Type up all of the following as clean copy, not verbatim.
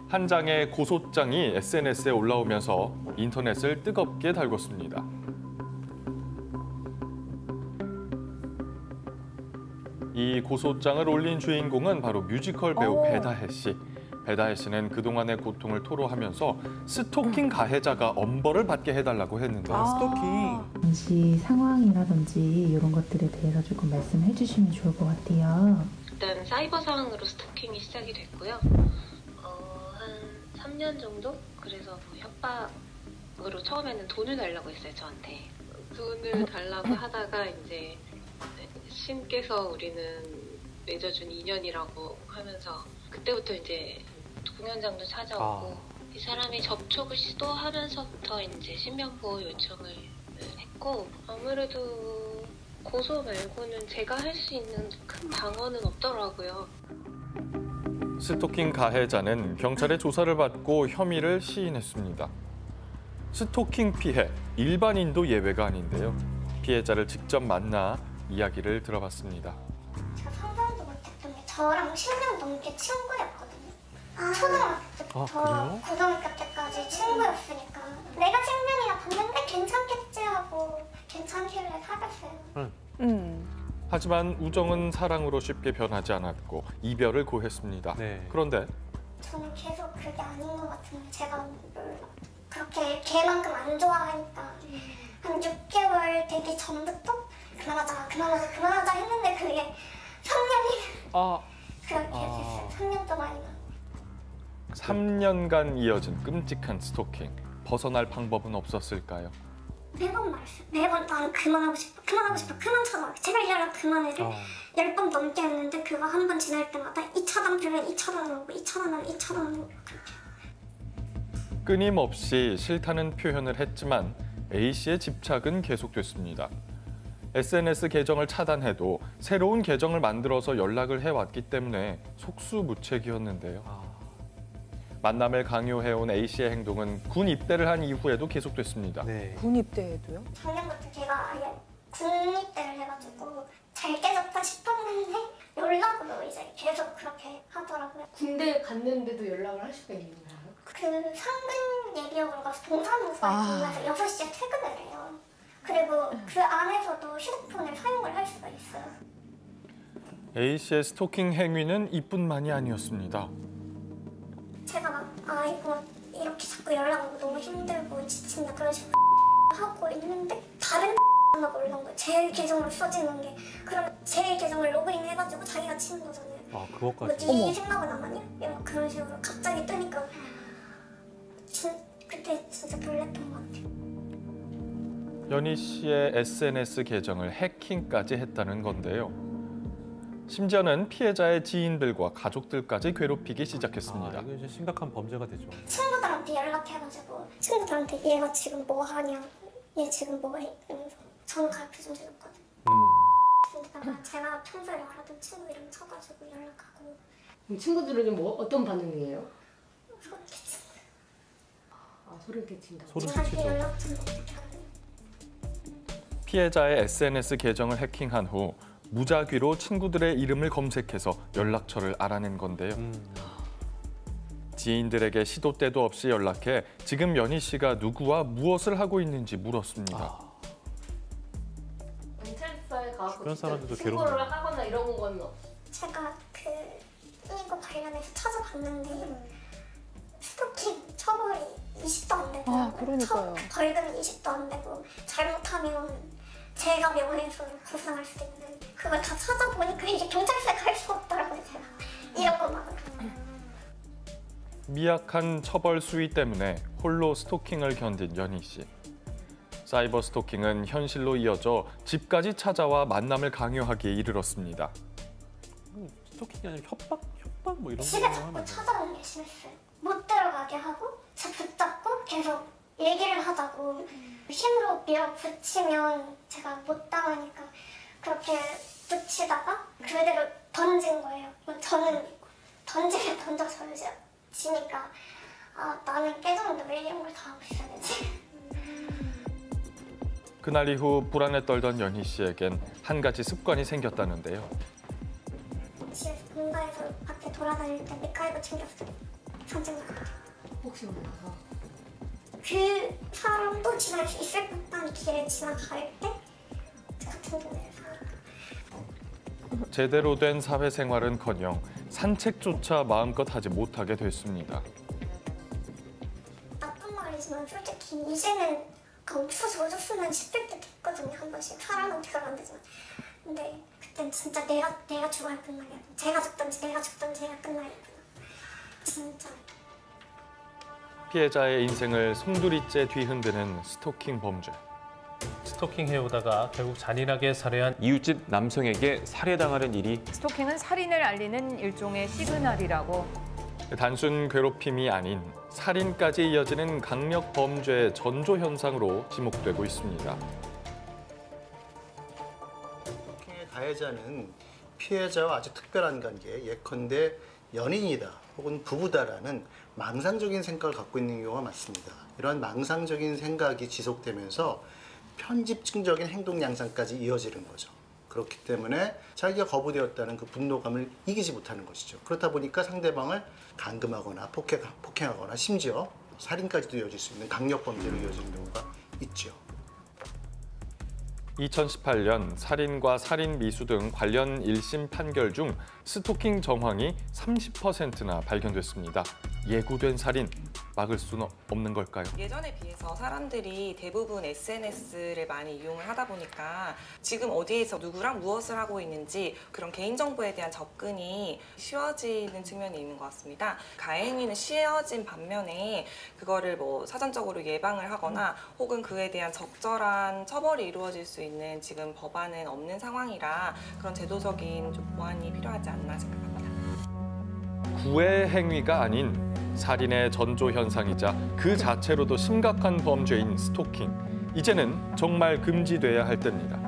한 장의 고소장이 SNS에 올라오면서 인터넷을 뜨겁게 달궜습니다. 이 고소장을 올린 주인공은 바로 뮤지컬 배우 배다혜 씨. 배다혜 씨는 그동안의 고통을 토로하면서 스토킹 가해자가 엄벌을 받게 해달라고 했는데요. 스토킹. 당시 상황이라든지 이런 것들에 대해서 조금 말씀해 주시면 좋을 것 같아요. 일단 사이버 상황으로 스토킹이 시작이 됐고요. 한 3년 정도? 그래서 뭐 협박으로 처음에는 돈을 달라고 했어요, 저한테. 돈을 달라고 하다가 이제 신께서 우리는 맺어준 인연이라고 하면서 그때부터 이제 공연장도 찾아오고 이 사람이 접촉을 시도하면서부터 이제 신변보호 요청을 했고 아무래도 고소 말고는 제가 할 수 있는 큰 방어는 없더라고요. 스토킹 가해자는 경찰의 조사를 받고 혐의를 시인했습니다. 스토킹 피해, 일반인도 예외가 아닌데요. 피해자를 직접 만나 이야기를 들어봤습니다. 제가 상상도 못했던 게 저랑 10년 넘게 친구였거든요. 초등학교 때부터 고등학교 때까지 친구였으니까 내가 10년이나 봤는데 괜찮겠지 하고 괜찮길래 사귀었어요. 하지만 우정은 사랑으로 쉽게 변하지 않았고 이별을 고했습니다. 네. 그런데 저는 계속 그게 아닌 것 같은데 제가 그렇게 걔만큼 안 좋아하니까 한 6개월 되기 전부터 그만하자 했는데 그게 3년이 그렇게 됐어요. 3년 동안이나. 3년간 이어진 끔찍한 스토킹. 벗어날 방법은 없었을까요? 매번 말했어요. 매번 난 그만하고 싶어, 그만 찾아와. 제발 연락 그만해를 10번 넘게 했는데 그거 한 번 지날 때마다 2차단 되면 2차단 오고 2차단 오고. 끊임없이 싫다는 표현을 했지만 A씨의 집착은 계속됐습니다. SNS 계정을 차단해도 새로운 계정을 만들어서 연락을 해왔기 때문에 속수무책이었는데요. 만남을 강요해온 A씨의 행동은 군 입대를 한 이후에도 계속됐습니다. 네. 군 입대에도요? 작년부터 걔가 아예 군 입대를 해가지고 잘 깨졌다 싶었는데 연락으로 이제 계속 그렇게 하더라고요. 군대 갔는데도 연락을 할 수가 있는 거예요? 그 상근 예비역으로 가서 동사무소에 근무해서 6시에 퇴근을 해요. 그리고 그 안에서도 휴대폰을 사용을 할 수가 있어요. A씨의 스토킹 행위는 이뿐만이 아니었습니다. 제가 막 이거 이렇게 자꾸 연락 오고 너무 힘들고 지친다 그런 식으로 하고 있는데 다른 막 올라온 거예요. 제 계정으로 써지는 게. 그럼 제 계정을 로그인 해가지고 자기가 치는 거잖아요. 그것까지. 네 생각은 안 하냐? 그런 식으로 갑자기 뜨니까 그때 진짜 놀랬던 것 같아요. 연희 씨의 SNS 계정을 해킹까지 했다는 건데요. 심지어는 피해자의 지인들과 가족들까지 괴롭히기 시작했습니다. 이거 이제 심각한 범죄가 되죠. 친구들한테 연락해가지고 친구들한테 얘가 지금 뭐 하냐, 얘 지금 뭐 해? 이러면서 저는 가르쳐 준 적이 없거든요. 근데 제가 평소에 알았던 친구 이름 쳐가지고 연락하고. 그럼 친구들은 뭐 어떤 반응이에요? 소름 끼친다. 소름 끼친다고? 소름 저한테 끼치죠. 연락 좀 어떻게 하냐. 피해자의 SNS 계정을 해킹한 후 무작위로 친구들의 이름을 검색해서 연락처를 알아낸 건데요. 지인들에게 시도 때도 없이 연락해 지금 연희 씨가 누구와 무엇을 하고 있는지 물었습니다. 경찰서에 가서 주변 사람들도 신고를 하거나 이런 건 없어요? 제가 이거 관련해서 찾아봤는데 스토킹 처벌이 20도 안 되고 그러니까요. 벌금이 20도 안 되고 잘못하면 제가 명예훼손을 구상할 수도 있는 그걸 다 찾아보니까 이제 경찰서에 갈 수 없더라고요. 제가 이런 것만으로. 미약한 처벌 수위 때문에 홀로 스토킹을 견딘 연희 씨. 사이버 스토킹은 현실로 이어져 집까지 찾아와 만남을 강요하기에 이르렀습니다. 스토킹이 아니라 협박 뭐 이런 집에 거 자꾸 하면 찾아오는 게 심했어요. 못 들어가게 하고 저 붙잡고 계속 얘기를 하자고 힘으로 밀어붙이면 제가 못 당하니까 그렇게 붙이다가 그대로 던진 거예요. 저는 던지면 던져서 이제 지니까 나는 깨졌는데 왜 이런 걸 다 하고 있어야 되지? 그날 이후 불안에 떨던 연희 씨에겐 한 가지 습관이 생겼다는데요. 집에서 본가에서 밖에 돌아다닐 때 맥가이버 챙겼어요. 상징 같아요. 혹시 몰라서. 그 사람도 지날 수 있을 법한 길에 지나갈 때 같은 동네를 사니까. 제대로 된 사회생활은커녕 산책조차 마음껏 하지 못하게 됐습니다. 나쁜 말이지만 솔직히 이제는 없어졌으면 싶을 때도 있거든요. 한 번씩 사람한테 그러면 안 되지만. 근데 그땐 진짜 내가 죽어야 끝나겠다. 제가 죽든지 내가 죽든지 내가 끝나겠다. 진짜. 피해자의 인생을 송두리째 뒤흔드는 스토킹 범죄. 스토킹 해오다가 결국 잔인하게 살해한 이웃집 남성에게 살해당하는 일이 스토킹은 살인을 알리는 일종의 시그널이라고. 단순 괴롭힘이 아닌 살인까지 이어지는 강력 범죄의 전조 현상으로 지목되고 있습니다. 스토킹의 가해자는 피해자와 아주 특별한 관계, 예컨대 연인이다 혹은 부부다라는 망상적인 생각을 갖고 있는 경우가 많습니다. 이런 망상적인 생각이 지속되면서 편집증적인 행동 양상까지 이어지는 거죠. 그렇기 때문에 자기가 거부되었다는 그 분노감을 이기지 못하는 것이죠. 그렇다 보니까 상대방을 감금하거나 폭행하거나 심지어 살인까지도 이어질 수 있는 강력 범죄로 이어지는 경우가 있죠. 2018년 살인과 살인 미수 등 관련 1심 판결 중 스토킹 정황이 30%나 발견됐습니다. 예고된 살인, 막을 수는 없는 걸까요? 예전에 비해서 사람들이 대부분 SNS를 많이 이용을 하다 보니까 지금 어디에서 누구랑 무엇을 하고 있는지 그런 개인정보에 대한 접근이 쉬워지는 측면이 있는 것 같습니다. 가해 행위는 쉬워진 반면에 그거를 뭐 사전적으로 예방을 하거나 혹은 그에 대한 적절한 처벌이 이루어질 수 있는 지금 법안은 없는 상황이라 그런 제도적인 좀 보완이 필요하지 않나 생각합니다. 구애 행위가 아닌 살인의 전조 현상이자 그 자체로도 심각한 범죄인 스토킹. 이제는 정말 금지돼야 할 때입니다.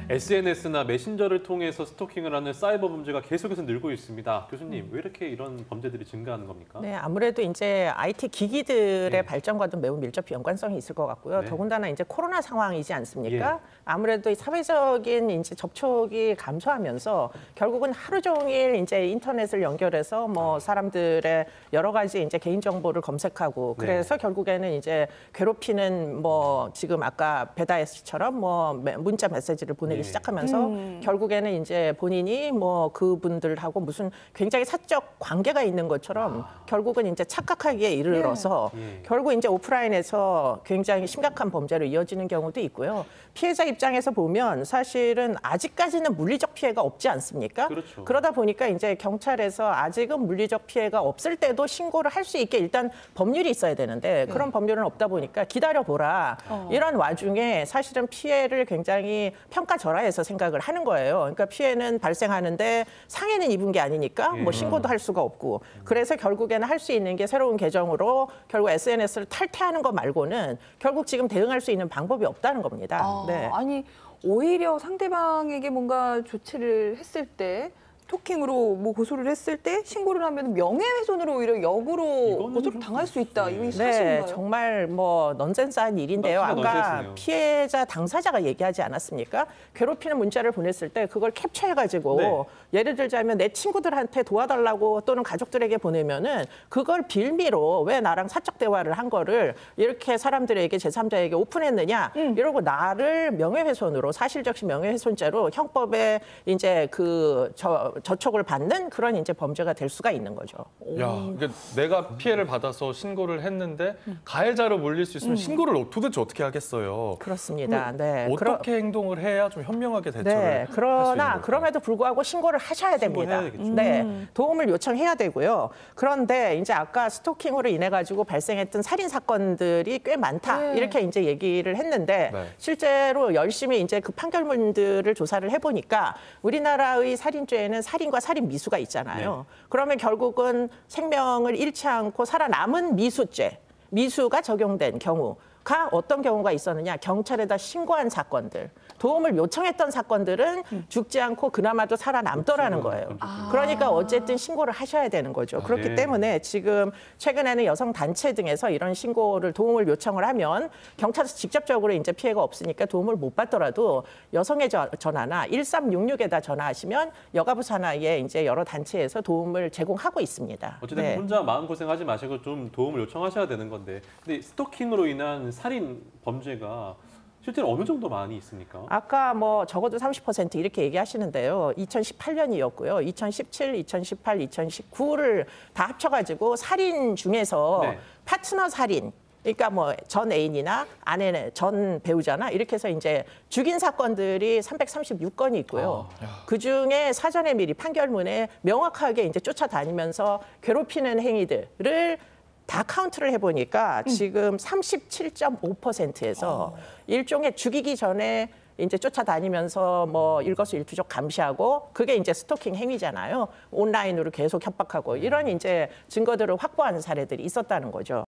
SNS나 메신저를 통해서 스토킹을 하는 사이버 범죄가 계속해서 늘고 있습니다. 교수님, 왜 이렇게 이런 범죄들이 증가하는 겁니까? 네, 아무래도 이제 IT 기기들의 네. 발전과도 매우 밀접히 연관성이 있을 것 같고요. 네. 더군다나 이제 코로나 상황이지 않습니까? 예. 아무래도 이 사회적인 이제 접촉이 감소하면서 결국은 하루 종일 이제 인터넷을 연결해서 뭐 사람들의 여러 가지 이제 개인 정보를 검색하고 네. 그래서 결국에는 이제 괴롭히는 뭐 지금 아까 베다혜 씨처럼 뭐 문자 메시지를 보내기 네. 시작하면서 결국에는 이제 본인이 뭐 그분들하고 무슨 굉장히 사적 관계가 있는 것처럼 결국은 이제 착각하기에 이르러서 예. 결국 이제 오프라인에서 굉장히 심각한 범죄로 이어지는 경우도 있고요. 피해자 입장에서 보면 사실은 아직까지는 물리적 피해가 없지 않습니까? 그렇죠. 그러다 보니까 이제 경찰에서 아직은 물리적 피해가 없을 때도 신고를 할 수 있게 일단 법률이 있어야 되는데 그런 법률은 없다 보니까 기다려보라. 이런 와중에 사실은 피해를 굉장히 평가절하해서 생각을 하는 거예요. 그러니까 피해는 발생하는데 상해는 입은 게 아니니까 뭐 신고도 할 수가 없고 그래서 결국에는 할 수 있는 게 새로운 계정으로 결국 SNS를 탈퇴하는 거 말고는 결국 지금 대응할 수 있는 방법이 없다는 겁니다. 네. 아니 오히려 상대방에게 뭔가 조치를 했을 때 스토킹으로 뭐 고소를 했을 때 신고를 하면 명예훼손으로 오히려 역으로 고소를 당할 수 있다. 이게 사실인가요? 네, 정말 뭐 넌센스한 일인데요. 너무나 아까 넌센스네요. 피해자 당사자가 얘기하지 않았습니까? 괴롭히는 문자를 보냈을 때 그걸 캡처해가지고 네. 예를 들자면 내 친구들한테 도와달라고 또는 가족들에게 보내면은 그걸 빌미로 왜 나랑 사적 대화를 한 거를 이렇게 사람들에게 제3자에게 오픈했느냐 이러고 나를 명예훼손으로 사실적시 명예훼손죄로 형법에 이제 그 저촉을 받는 그런 이제 범죄가 될 수가 있는 거죠. 야, 그러니까 내가 피해를 받아서 신고를 했는데 가해자로 몰릴 수 있으면 신고를 도대체 어떻게 하겠어요? 그렇습니다. 네. 어떻게 행동을 해야 좀 현명하게 대처를 네, 할수 있는 그러나 걸까요? 그럼에도 불구하고 신고를 하셔야 됩니다. 신고해야겠죠. 네, 도움을 요청해야 되고요. 그런데 이제 아까 스토킹으로 인해 가지고 발생했던 살인 사건들이 꽤 많다 이렇게 이제 얘기를 했는데 네. 실제로 열심히 이제 그 판결문들을 조사를 해보니까 우리나라의 살인죄에는 살인과 살인 미수가 있잖아요. 그러면 결국은 생명을 잃지 않고 살아남은 미수죄, 미수가 적용된 경우가 어떤 경우가 있었느냐? 경찰에다 신고한 사건들. 도움을 요청했던 사건들은 죽지 않고 그나마도 살아남더라는 거예요. 그러니까 어쨌든 신고를 하셔야 되는 거죠. 그렇기 네. 때문에 지금 최근에는 여성 단체 등에서 이런 신고를 도움을 요청을 하면 경찰에서 직접적으로 이제 피해가 없으니까 도움을 못 받더라도 여성의 전화나 1366에다 전화하시면 여가부 산하에 이제 여러 단체에서 도움을 제공하고 있습니다. 어쨌든 네. 혼자 마음고생하지 마시고 좀 도움을 요청하셔야 되는 건데, 근데 스토킹으로 인한 살인 범죄가 실제로 어느 정도 많이 있습니까? 아까 뭐 적어도 30% 이렇게 얘기하시는데요. 2018년이었고요. 2017, 2018, 2019를 다 합쳐가지고 살인 중에서 네. 파트너 살인, 그러니까 뭐 전 애인이나 아내, 전 배우자나 이렇게 해서 이제 죽인 사건들이 336건이 있고요. 그 중에 사전에 미리 판결문에 명확하게 이제 쫓아다니면서 괴롭히는 행위들을 다 카운트를 해보니까 지금 37.5%에서 일종의 죽이기 전에 이제 쫓아다니면서 뭐 일거수일투족 감시하고 그게 이제 스토킹 행위잖아요. 온라인으로 계속 협박하고 이런 이제 증거들을 확보하는 사례들이 있었다는 거죠.